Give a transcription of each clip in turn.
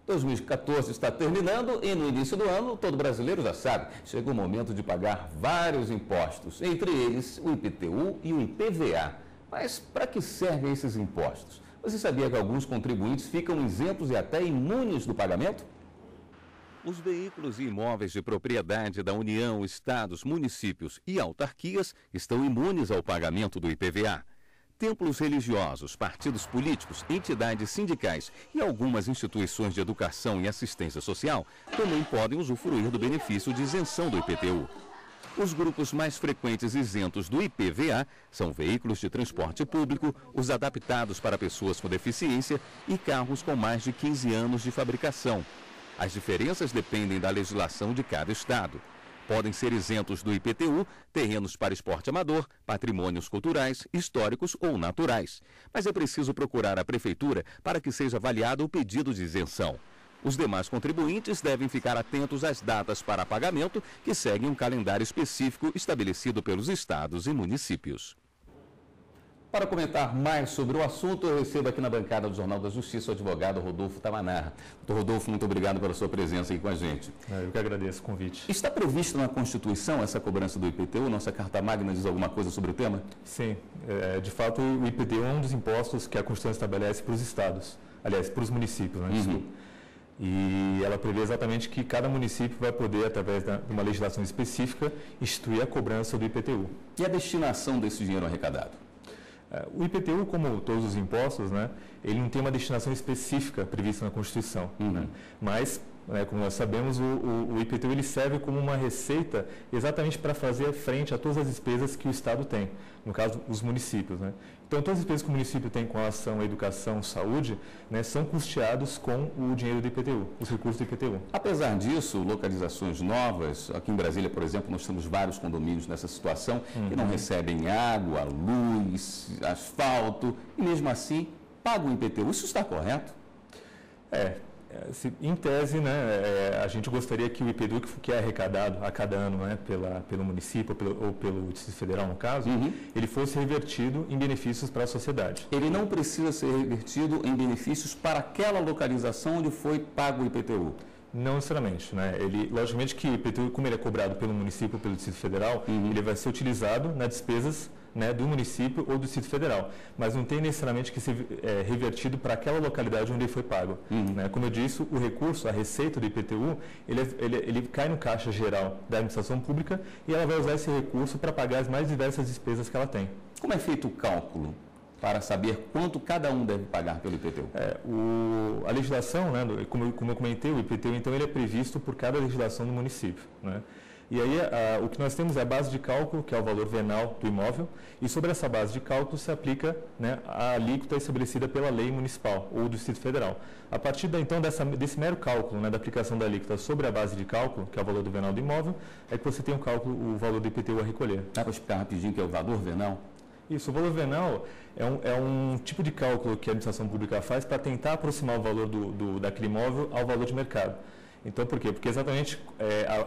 2014 está terminando e no início do ano, todo brasileiro já sabe, chega o momento de pagar vários impostos, entre eles o IPTU e o IPVA. Mas para que servem esses impostos? Você sabia que alguns contribuintes ficam isentos e até imunes do pagamento? Os veículos e imóveis de propriedade da União, estados, municípios e autarquias estão imunes ao pagamento do IPVA. Templos religiosos, partidos políticos, entidades sindicais e algumas instituições de educação e assistência social também podem usufruir do benefício de isenção do IPTU. Os grupos mais frequentes isentos do IPVA são veículos de transporte público, os adaptados para pessoas com deficiência e carros com mais de 15 anos de fabricação. As diferenças dependem da legislação de cada estado. Podem ser isentos do IPTU terrenos para esporte amador, patrimônios culturais, históricos ou naturais. Mas é preciso procurar a prefeitura para que seja avaliado o pedido de isenção. Os demais contribuintes devem ficar atentos às datas para pagamento, que seguem um calendário específico estabelecido pelos estados e municípios. Para comentar mais sobre o assunto, eu recebo aqui na bancada do Jornal da Justiça o advogado Rodolfo Tamanarra. Doutor Rodolfo, muito obrigado pela sua presença aqui com a gente. Eu que agradeço o convite. Está previsto na Constituição essa cobrança do IPTU? Nossa Carta Magna diz alguma coisa sobre o tema? Sim, de fato o IPTU é um dos impostos que a Constituição estabelece para os estados, aliás, para os municípios, né? Desculpa. E ela prevê exatamente que cada município vai poder, através de uma legislação específica, instituir a cobrança do IPTU. E a destinação desse dinheiro arrecadado? O IPTU, como todos os impostos, né, ele não tem uma destinação específica prevista na Constituição. Né? Mas, como nós sabemos, o IPTU ele serve como uma receita exatamente para fazer frente a todas as despesas que o Estado tem, no caso, os municípios. Né? Então, todas as despesas que o município tem com relação à educação, saúde, né, são custeados com o dinheiro do IPTU, os recursos do IPTU. Apesar disso, localizações novas, aqui em Brasília, por exemplo, nós temos vários condomínios nessa situação que não recebem água, luz, asfalto e mesmo assim pagam o IPTU. Isso está correto? Em tese, né, a gente gostaria que o IPTU, que é arrecadado a cada ano, né, pelo município ou pelo Distrito Federal, no caso, ele fosse revertido em benefícios para a sociedade. Ele não precisa ser revertido em benefícios para aquela localização onde foi pago o IPTU? Não necessariamente, né? Logicamente que o IPTU, como ele é cobrado pelo município ou pelo Distrito Federal, ele vai ser utilizado nas despesas, né, do município ou do Distrito Federal, mas não tem necessariamente que ser revertido para aquela localidade onde ele foi pago. Né? Como eu disse, o recurso, a receita do IPTU, ele cai no caixa geral da administração pública e ela vai usar esse recurso para pagar as mais diversas despesas que ela tem. Como é feito o cálculo para saber quanto cada um deve pagar pelo IPTU? A legislação, né, como eu comentei, o IPTU, então, ele é previsto por cada legislação do município. Né? E aí, o que nós temos é a base de cálculo, que é o valor venal do imóvel, e sobre essa base de cálculo se aplica, né, a alíquota estabelecida pela lei municipal ou do Distrito Federal. A partir então desse mero cálculo, né, da aplicação da alíquota sobre a base de cálculo, que é o valor do venal do imóvel, é que você tem o valor do IPTU a recolher. Dá para explicar rapidinho o que é o valor venal? Isso, o valor venal é um tipo de cálculo que a administração pública faz para tentar aproximar o valor daquele imóvel ao valor de mercado. Então, por quê? Porque exatamente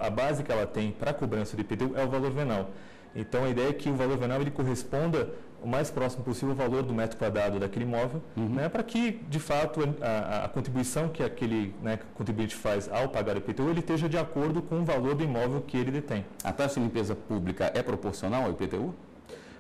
a base que ela tem para a cobrança do IPTU é o valor venal. Então, a ideia é que o valor venal ele corresponda o mais próximo possível ao valor do metro quadrado daquele imóvel, né, para que, de fato, a contribuição que aquele, né, contribuinte faz ao pagar o IPTU, ele esteja de acordo com o valor do imóvel que ele detém. A taxa de limpeza pública é proporcional ao IPTU?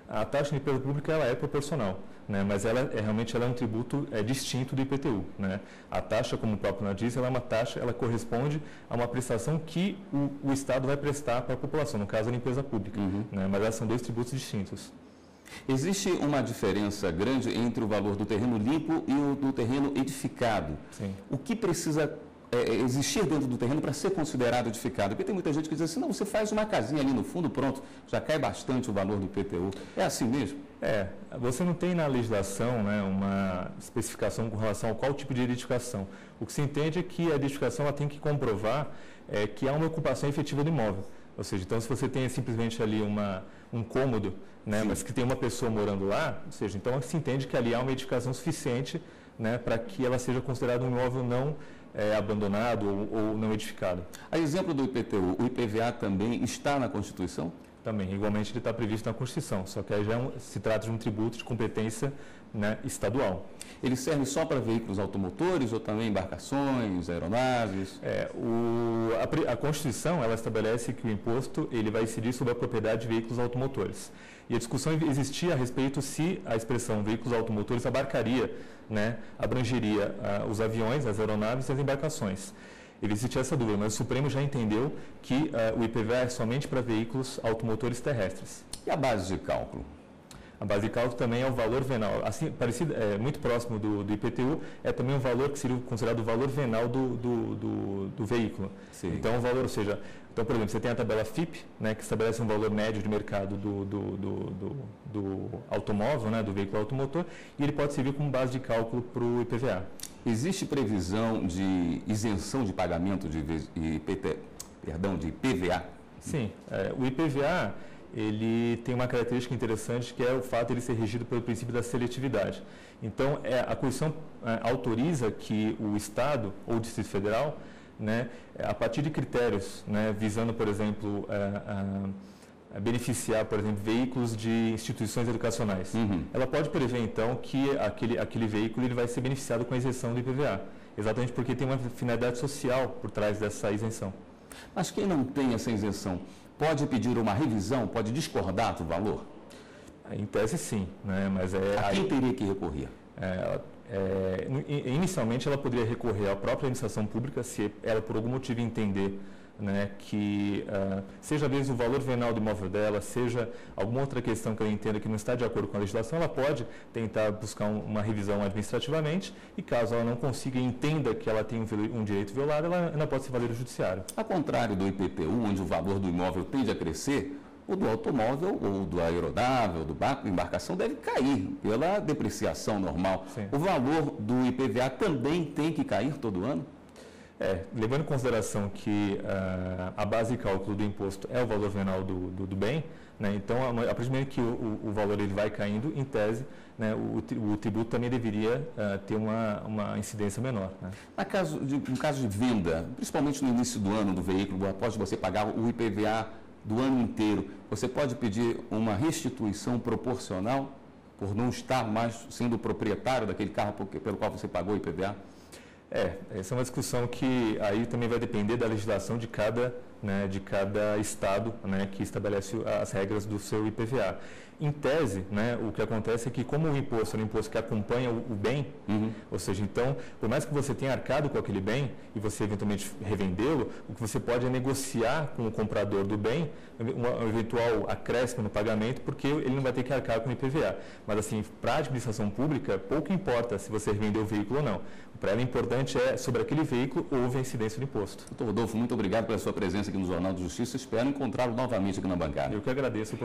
A taxa de limpeza pública ela é proporcional, né? Mas realmente ela é um tributo distinto do IPTU. Né? A taxa, como o próprio nome diz, ela é uma taxa, ela corresponde a uma prestação que o Estado vai prestar para a população, no caso a limpeza pública. Né? Mas elas são dois tributos distintos. Existe uma diferença grande entre o valor do terreno limpo e o do terreno edificado. Sim. O que precisa existir dentro do terreno para ser considerado edificado? Porque tem muita gente que diz assim, não, você faz uma casinha ali no fundo, pronto, já cai bastante o valor do IPTU. É assim mesmo? Você não tem na legislação, né, uma especificação com relação a qual tipo de edificação. O que se entende é que a edificação ela tem que comprovar que há uma ocupação efetiva do imóvel. Ou seja, então se você tem simplesmente ali um cômodo, né, mas que tem uma pessoa morando lá, ou seja, então se entende que ali há uma edificação suficiente, né, para que ela seja considerada um imóvel não abandonado ou não edificado. A exemplo do IPTU, o IPVA também está na Constituição? Também, igualmente ele está previsto na Constituição, só que aí já se trata de um tributo de competência, né, estadual. Ele serve só para veículos automotores ou também embarcações, aeronaves? A Constituição, ela estabelece que o imposto ele vai incidir sobre a propriedade de veículos automotores. E a discussão existia a respeito se a expressão veículos automotores abarcaria, né, abrangeria os aviões, as aeronaves e as embarcações. Existia essa dúvida, mas o Supremo já entendeu que o IPVA é somente para veículos automotores terrestres. E a base de cálculo? A base de cálculo também é o valor venal, assim, parecido, muito próximo do IPTU, é também um valor que seria considerado o valor venal do veículo. Sim. Então, o valor, ou seja, então, por exemplo, você tem a tabela FIPE, né, que estabelece um valor médio de mercado do automóvel, né, do veículo automotor, e ele pode servir como base de cálculo para o IPVA. Existe previsão de isenção de pagamento de IPVA? Sim, o IPVA ele tem uma característica interessante que é o fato de ele ser regido pelo princípio da seletividade. Então, a Constituição autoriza que o Estado ou o Distrito Federal, né, a partir de critérios, né, visando, por exemplo, beneficiar, por exemplo, veículos de instituições educacionais. Ela pode prever, então, que aquele veículo ele vai ser beneficiado com a isenção do IPVA, exatamente porque tem uma finalidade social por trás dessa isenção. Mas quem não tem essa isenção pode pedir uma revisão, pode discordar do valor? Em tese, sim, né, mas a quem teria que recorrer? Inicialmente, ela poderia recorrer à própria administração pública, se ela, por algum motivo, entender, né, que seja às vezes o valor venal do imóvel dela, seja alguma outra questão que ela entenda que não está de acordo com a legislação, ela pode tentar buscar uma revisão administrativamente e caso ela não consiga e entenda que ela tem um direito violado, ela ainda pode se valer do judiciário. Ao contrário do IPTU, onde o valor do imóvel tende a crescer, o do automóvel ou do aeronável, do barco, da embarcação deve cair pela depreciação normal. Sim. O valor do IPVA também tem que cair todo ano? Levando em consideração que a base de cálculo do imposto é o valor venal do bem, né, então, a partir do momento que o valor ele vai caindo, em tese, né, o tributo também deveria ter uma incidência menor. Né. No caso de venda, principalmente no início do ano do veículo, após você pagar o IPVA do ano inteiro, você pode pedir uma restituição proporcional por não estar mais sendo proprietário daquele carro pelo qual você pagou o IPVA? Essa é uma discussão que aí também vai depender da legislação de cada estado, né, que estabelece as regras do seu IPVA. Em tese, né, o que acontece é que como o imposto é um imposto que acompanha o bem, ou seja, então, por mais que você tenha arcado com aquele bem e você eventualmente revendê-lo, o que você pode é negociar com o comprador do bem um eventual acréscimo no pagamento, porque ele não vai ter que arcar com o IPVA. Mas assim, para a administração pública, pouco importa se você revendeu o veículo ou não. Para ela, o importante é, sobre aquele veículo, houve a incidência do imposto. Doutor Rodolfo, muito obrigado pela sua presença aqui no Jornal de Justiça. Espero encontrá-lo novamente aqui na bancada. Eu que agradeço.